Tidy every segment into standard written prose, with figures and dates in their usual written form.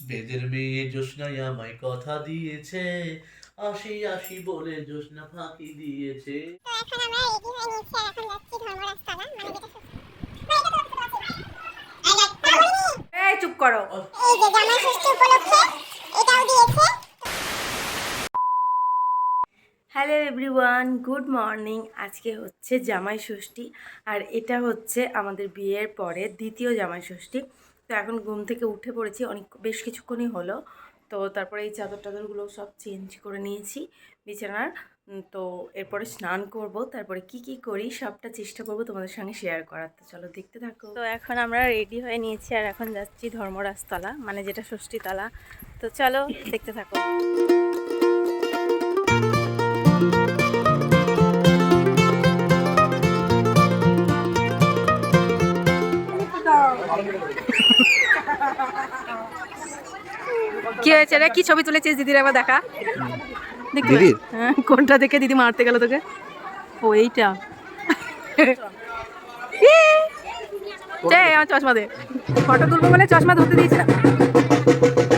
বেদের মেয়ে জ্যোৎস্নায় আমায় কথা দিয়েছে, আসি আসি বলে জ্যোৎস্না ফাঁকি দিয়েছে। তো এখন আমরা রেডি হয়ে নিয়েছি আর এখন যাচ্ছি ধর্মরাজতলা মানে যেটা এই চুপ করো। এই যে জামাই ষষ্ঠী উপলক্ষে এটাও দিয়েছে। Hello everyone, good morning. আজকে হচ্ছে জামাই ষষ্ঠী আর এটা হচ্ছে আমাদের বিয়ের পরে দ্বিতীয় জামাই ষষ্ঠী। তো এখন ঘুম থেকে উঠে পড়েছি, বেশ কিছুক্ষণই হলো। তো তারপরে এই চাদর টাদরগুলো সব চেঞ্জ করে নিয়েছি বিছানার। তো এরপরে স্নান করব, তারপরে কি কি করি সবটা চেষ্টা করব তোমাদের সঙ্গে শেয়ার করার। তো চলো দেখতে থাকো। তো এখন আমরা রেডি হয়ে নিয়েছি আর এখন যাচ্ছি ধর্মরাজতলা, মানে যেটা ষষ্ঠীতলা। তো চলো দেখতে থাকো। কি হয়েছে রে? কি ছবি তুলেছিস দিদির? একবার দেখা দেখতে। হ্যাঁ, কোনটা দেখে দিদি মারতে গেল তোকে? ও এইটা। আমার চশমা দে। ফটো তুলবো বলে চশমা ধরতে দিয়েছিলাম।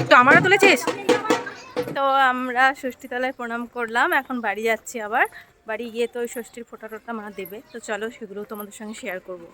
তো আমারও তুলেছিস? তো আমরা ষষ্ঠীতলায় প্রণাম করলাম, এখন বাড়ি যাচ্ছি। আবার বাড়ি গিয়ে তো ওই ষষ্ঠীর ফোঁটা টোটা মা দেবে। তো চলো সেগুলো তোমাদের সঙ্গে শেয়ার করবো।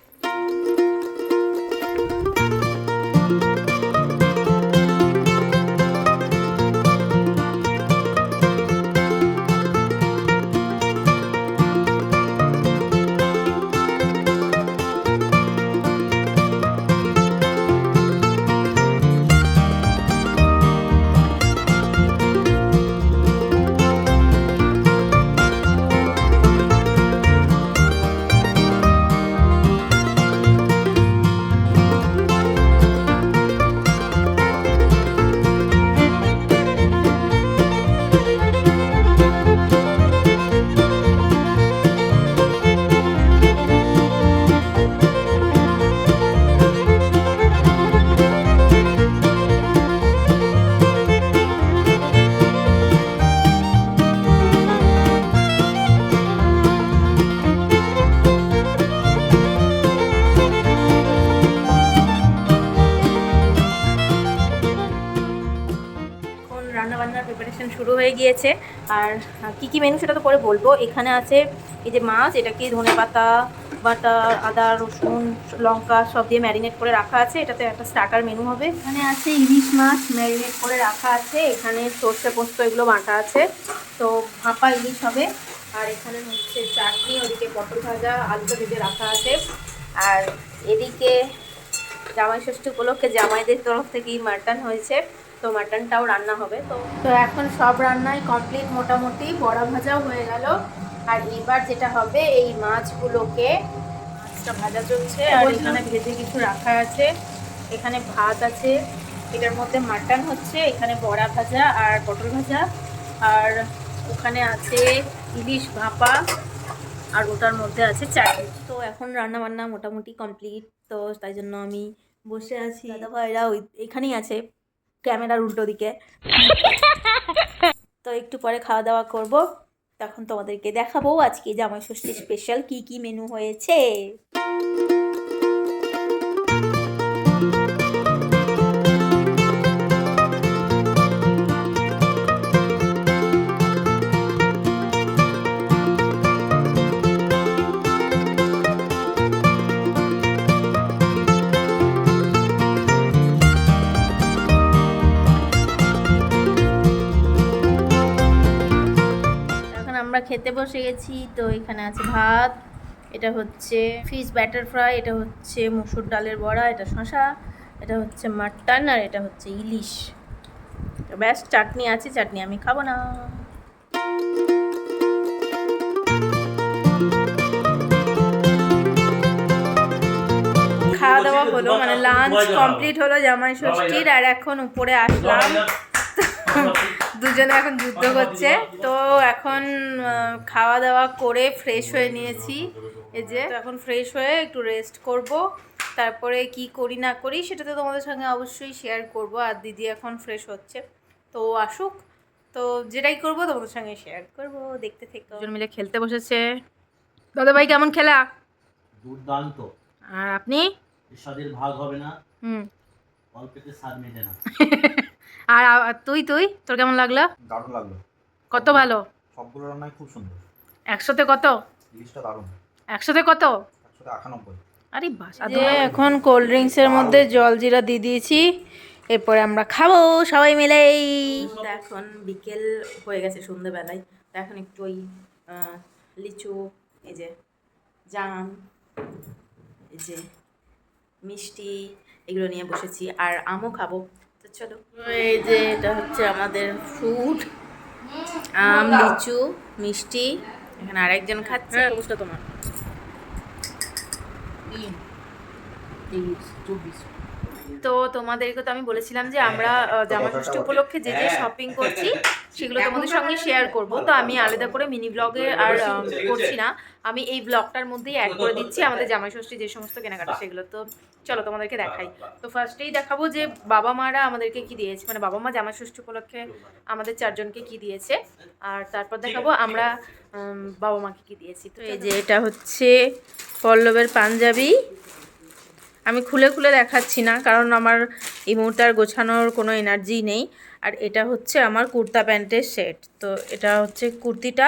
রান্নাবান্নার প্রিপারেশন শুরু হয়ে গিয়েছে। আর কি কি মেনু সেটা তো পরে বলবো। এখানে আছে এই যে মাছ, এটাকে ধনেপাতা বাটা আদা রসুন লঙ্কা সব দিয়ে ম্যারিনেট করে রাখা আছে। এটাতে একটা স্টার্টার মেনু হবে। এখানে আছে ইলিশ মাছ ম্যারিনেট করে রাখা আছে। এখানে সর্ষে পোস্ত এগুলো বাটা আছে, তো ভাপা ইলিশ হবে। আর এখানে হচ্ছে চাটনি, ওদিকে পটল ভাজা আলুটা ভেজে রাখা আছে। আর এদিকে জামাই ষষ্ঠী উপলক্ষে জামাইদের তরফ থেকেই মাটন হয়েছে, তো মাটনটাও রান্না হবে। তো তো এখন সব রান্নাই কমপ্লিট মোটামুটি, বড়া ভাজাও হয়ে গেল। আর এবার যেটা হবে এই মাছগুলোকে, মাছটা ভাজা চলছে আর এখানে ভেজে কিছু রাখা আছে। এখানে ভাত আছে, এটার মধ্যে মাটন হচ্ছে, এখানে বড়া ভাজা আর পটল ভাজা, আর ওখানে আছে ইলিশ ভাপা, আর ওটার মধ্যে আছে চাটনি। তো এখন রান্না বান্না মোটামুটি কমপ্লিট। তো তাই জন্য আমি বসে আছি, দাদা ভাইরা ওই এখানেই আছে ক্যামেরার উল্টো দিকে। তো একটু পরে খাওয়া দাওয়া করব, তখন তোমাদেরকে দেখাবো আজকে জামাই ষষ্ঠী স্পেশাল কি কি মেনু হয়েছে। এখন আমরা খেতে বসে গেছি। তো এখানে আছে ভাত, এটা হচ্ছে ফিশ ব্যাটার ফ্রাই, এটা হচ্ছে মসুর ডালের বড়া, এটা শশা, এটা হচ্ছে মাটন, আর এটা হচ্ছে ইলিশ। তো ব্যাস, চাটনি আছে, চাটনি আমি খাবো না। খাওয়া দাওয়া হলো, মানে লাঞ্চ কমপ্লিট হলো জামাই ষষ্ঠীর। আর এখন উপরে আসলাম, দুজনে এখন যুদ্ধ করছে। তো এখন খাওয়া দাওয়া করে ফ্রেশ হয়ে নিয়েছি। এই যে এখন ফ্রেশ হয়ে একটু রেস্ট করব, তারপরে কি করি না করি সেটা তো তোমাদের সঙ্গে অবশ্যই শেয়ার করব। আর দিদি এখন ফ্রেশ হচ্ছে, তো আসুক, তো যেটাই করবো তোমাদের সঙ্গে শেয়ার করব, দেখতে থেকে। দুজন মিলে খেলতে বসেছে। দাদা ভাই কেমন খেলা? দুর্দান্ত। আর আপনি? স্বাদের ভাগ হবে না, হুম, অল্পেতে স্বাদ মেটে না। আর তুই তোর কেমন লাগলো? দারুণ লাগলো, কত ভালো? সবগুলো রান্নাই খুব সুন্দর। 100-তে কত? ইলিশটা দারুণ। 100-তে কত? 198। আরে বাস, এখন কোল্ড ড্রিঙ্কসের মধ্যে জলজিরা দিয়ে দিয়েছি, এরপরে আমরা খাবো সবাই মিলেই। এখন বিকেল হয়ে গেছে, সন্ধ্যেবেলায়। তো এখন একটু ওই লিচু, এই যে জাম, এই যে মিষ্টি, এগুলো নিয়ে বসেছি, আর আমও খাবো। তো চলো, এই যে এটা হচ্ছে আমাদের ফ্রুট, আম, লিচু, মিষ্টি। এখানে আরেকজন খাচ্ছে। অবস্থা তোমার? তো তোমাদেরকে তো আমি বলেছিলাম যে আমরা জামা ষষ্ঠী উপলক্ষে যে যে শপিং করছি সেগুলো তোমাদের সঙ্গে শেয়ার করব। তো আমি আলাদা করে মিনি ব্লগে আর করছি না, আমি এই ব্লগটার মধ্যেই অ্যাড করে দিচ্ছি আমাদের জামাই ষষ্ঠী যে সমস্ত কেনাকাটা সেগুলো। তো চলো তোমাদেরকে দেখাই। তো ফার্স্টেই দেখাবো যে বাবা মারা আমাদেরকে কি দিয়েছে, মানে বাবা মা জামাই ষষ্ঠী উপলক্ষে আমাদের 4 জনকে কি দিয়েছে, আর তারপর দেখাবো আমরা বাবা মাকে কি দিয়েছি। তো এই যে এটা হচ্ছে পল্লবের পাঞ্জাবি, আমি খুলে খুলে দেখাচ্ছি না কারণ আমার এই মুহূর্তে আর গোছানোর কোনো এনার্জি নেই। আর এটা হচ্ছে আমার কুর্তা প্যান্টের সেট। তো এটা হচ্ছে কুর্তিটা,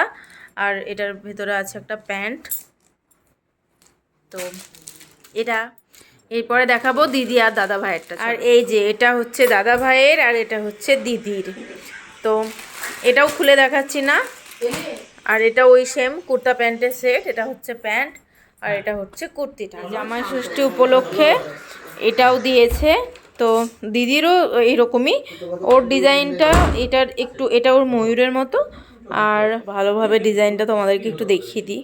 আর এটার ভেতরে আছে একটা প্যান্ট। তো এটা এরপরে দেখাবো দিদি আর দাদা ভাইয়েরটা। আর এই যে এটা হচ্ছে দাদা ভাইয়ের, আর এটা হচ্ছে দিদির। তো এটাও খুলে দেখাচ্ছি না। আর এটা ওই সেম কুর্তা প্যান্টের সেট, এটা হচ্ছে প্যান্ট আর এটা হচ্ছে কুর্তিটা। জামাই ষষ্ঠী উপলক্ষে এটাও দিয়েছে। তো দিদিরও এরকমই, ওর ডিজাইনটা এটার একটু, এটা ওর ময়ূরের মতো। আর ভালোভাবে ডিজাইনটা তোমাদেরকে একটু দেখিয়ে দিই।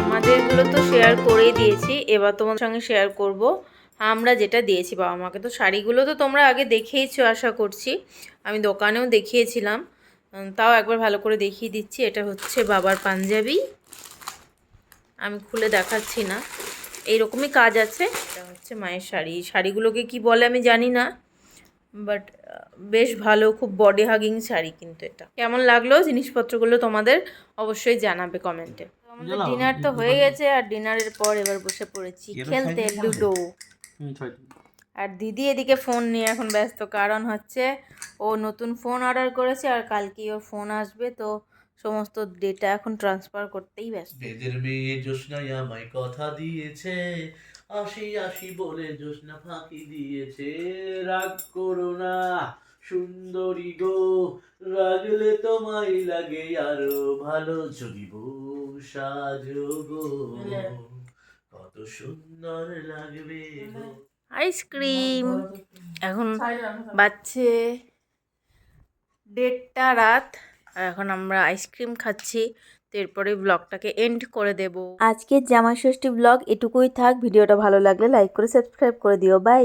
আমাদেরগুলো তো শেয়ার করেই দিয়েছি, এবার তোমার সঙ্গে শেয়ার করব আমরা যেটা দিয়েছি বাবা মাকে। তো শাড়িগুলো তো তোমরা আগে দেখেইছো আশা করছি, আমি দোকানেও দেখিয়েছিলাম, তাও একবার ভালো করে দেখিয়ে দিচ্ছি। এটা হচ্ছে বাবার পাঞ্জাবি, আমি খুলে দেখাচ্ছি না, এইরকমই কাজ আছে। এটা হচ্ছে মায়ের শাড়ি, শাড়িগুলোকে কি বলে আমি জানি না, বাট বেশ ভালো, খুব বডি হাগিং শাড়ি। কিন্তু এটা কেমন লাগলো জিনিসপত্রগুলো তোমাদের অবশ্যই জানাবে কমেন্টে। আমাদের ডিনার তো হয়ে গেছে, আর ডিনারের পর এবার বসে পড়েছি খেলতে লুডো। আর দিদি এদিকে ফোন নিয়ে এখন ব্যস্ত, কারণ হচ্ছে ও নতুন ফোন অর্ডার করেছে আর কালকেই ওর ফোন আসবে। তো সমস্ত ডেটা এখন ট্রান্সফার করতেই ব্যস্ত। বেদের মেয়ে জ্যোৎস্নায় আমায় কথা দিয়েছে, আসি আসি বলে জ্যোৎস্না ফাঁকি দিয়েছে। রাগ করো না সুন্দরী গো, রাগলে তোমায় লাগে আরো ভালো, যদি বউ সাজো গো কত সুন্দর লাগবে গো। আইসক্রিম এখন বাজছে 1:30 রাত, আর এখন আমরা আইসক্রিম খাচ্ছি। তো এরপরে ব্লগটাকে এন্ড করে দেব। আজকের জামাই ষষ্ঠী ব্লগ এটুকুই থাক। ভিডিওটা ভালো লাগলে লাইক করে সাবস্ক্রাইব করে দিও। বাই।